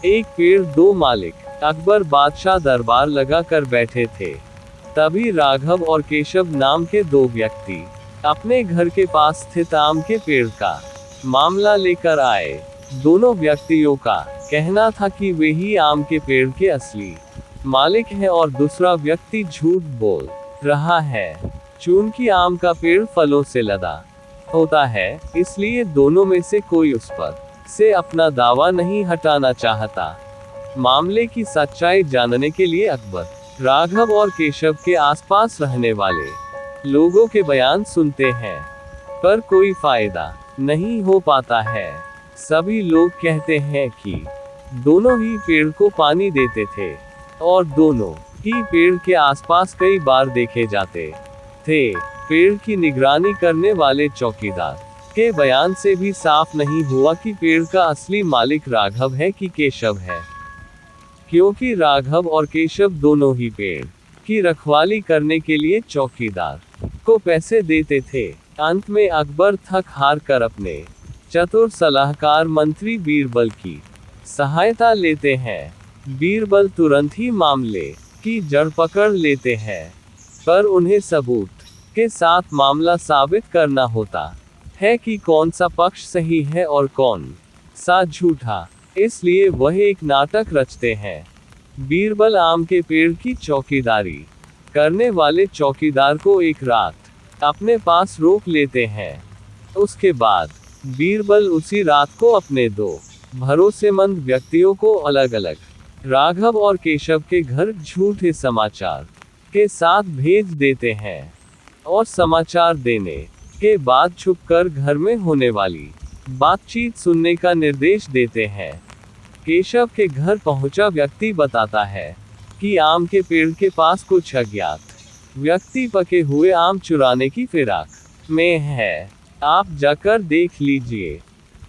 एक पेड़ दो मालिक। अकबर बादशाह दरबार लगा कर बैठे थे। तभी राघव और केशव नाम के दो व्यक्ति अपने घर के पास स्थित आम के पेड़ का मामला लेकर आए। दोनों व्यक्तियों का कहना था कि वे ही आम के पेड़ के असली मालिक हैं और दूसरा व्यक्ति झूठ बोल रहा है। चूंकि आम का पेड़ फलों से लदा होता है, इसलिए दोनों में से कोई उस पर से अपना दावा नहीं हटाना चाहता। मामले की सच्चाई जानने के लिए अकबर राघव और केशव के आसपास रहने वाले लोगों के बयान सुनते हैं, पर कोई फायदा नहीं हो पाता है। सभी लोग कहते हैं कि दोनों ही पेड़ को पानी देते थे और दोनों ही पेड़ के आसपास कई बार देखे जाते थे। पेड़ की निगरानी करने वाले चौकीदार के बयान से भी साफ नहीं हुआ कि पेड़ का असली मालिक राघव है कि केशव है, क्योंकि राघव और केशव दोनों ही पेड़ की रखवाली करने के लिए चौकीदार को पैसे देते थे। अंत में अकबर थक हार कर अपने चतुर सलाहकार मंत्री बीरबल की सहायता लेते हैं। बीरबल तुरंत ही मामले की जड़ पकड़ लेते हैं, पर उन्हें सबूत के साथ मामला साबित करना होता है कि कौन सा पक्ष सही है और कौन सा झूठा। इसलिए वह एक नाटक रचते हैं। बीरबल आम के पेड़ की चौकीदारी करने वाले चौकीदार को एक रात अपने पास रोक लेते हैं। उसके बाद बीरबल उसी रात को अपने दो भरोसेमंद व्यक्तियों को अलग अलग राघव और केशव के घर झूठे समाचार के साथ भेज देते हैं और समाचार देने के बाद छुपकर घर में होने वाली बातचीत सुनने का निर्देश देते हैं। केशव के घर पहुंचा व्यक्ति बताता है कि आम के पेड़ के पास कुछ अज्ञात व्यक्ति पके हुए आम चुराने की फिराक में है, आप जाकर देख लीजिए।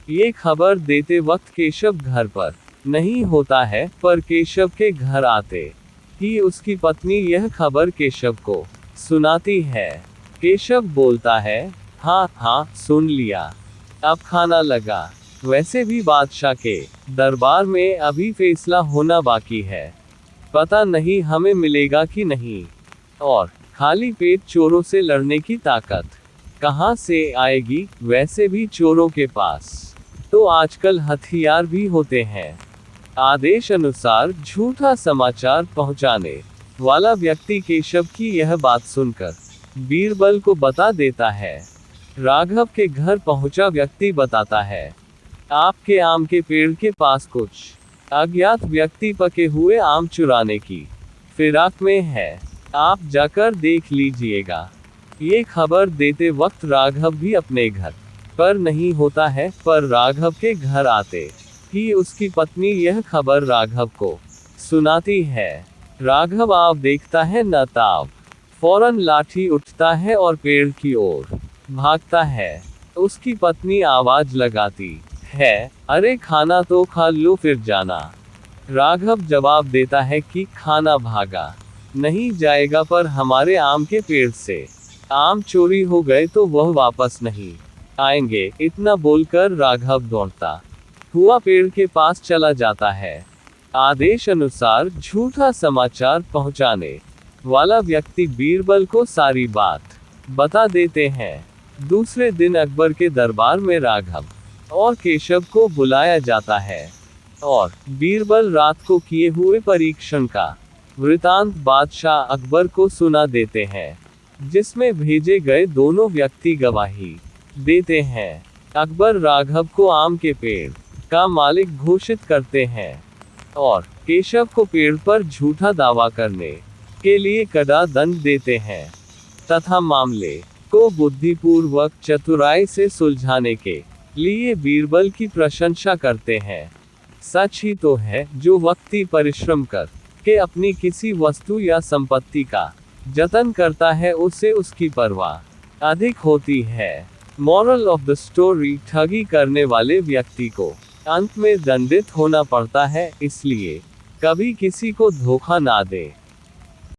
ये खबर देते वक्त केशव घर पर नहीं होता है, पर केशव के घर आते ही उसकी पत्नी यह खबर केशव को सुनाती है। केशव बोलता है, हाँ सुन लिया, अब खाना लगा। वैसे भी बादशाह के दरबार में अभी फैसला होना बाकी है, पता नहीं हमें मिलेगा कि नहीं, और खाली पेट चोरों से लड़ने की ताकत कहाँ से आएगी। वैसे भी चोरों के पास तो आजकल हथियार भी होते हैं। आदेश अनुसार झूठा समाचार पहुंचाने वाला व्यक्ति केशव की यह बात सुनकर बीरबल को बता देता है। राघव के घर पहुंचा व्यक्ति बताता है, आपके आम के पेड़ के पास कुछ अज्ञात व्यक्ति पके हुए आम चुराने की फिराक में है, आप जाकर देख लीजिएगा। ये खबर देते वक्त राघव भी अपने घर पर नहीं होता है, पर राघव के घर आते ही उसकी पत्नी यह खबर राघव को सुनाती है। राघव आव देखता है न ताव, फौरन लाठी उठता है और पेड़ की ओर भागता है। उसकी पत्नी आवाज लगाती है, अरे खाना तो खा लो फिर जाना। राघव जवाब देता है कि खाना भागा नहीं जाएगा, पर हमारे आम के पेड़ से आम चोरी हो गए तो वह वापस नहीं आएंगे। इतना बोलकर राघव दौड़ता हुआ पेड़ के पास चला जाता है। आदेश अनुसार झूठा समाचार पहुंचाने वाला व्यक्ति बीरबल को सारी बात बता देते हैं। दूसरे दिन अकबर के दरबार में राघव और केशव को बुलाया जाता है और बीरबल रात को किए हुए परीक्षण का वृतांत बादशाह अकबर को सुना देते हैं, जिसमें भेजे गए दोनों व्यक्ति गवाही देते हैं। अकबर राघव को आम के पेड़ का मालिक घोषित करते हैं और केशव को पेड़ पर झूठा दावा करने के लिए कड़ा दंड देते हैं, तथा मामले को बुद्धिपूर्वक चतुराई से सुलझाने के लिए बीरबल की प्रशंसा करते हैं। सच ही तो है, जो व्यक्ति परिश्रम कर के अपनी किसी वस्तु या संपत्ति का जतन करता है, उसे उसकी परवाह अधिक होती है। मॉरल ऑफ द स्टोरी, ठगी करने वाले व्यक्ति को अंत में दंडित होना पड़ता है, इसलिए कभी किसी को धोखा ना दे।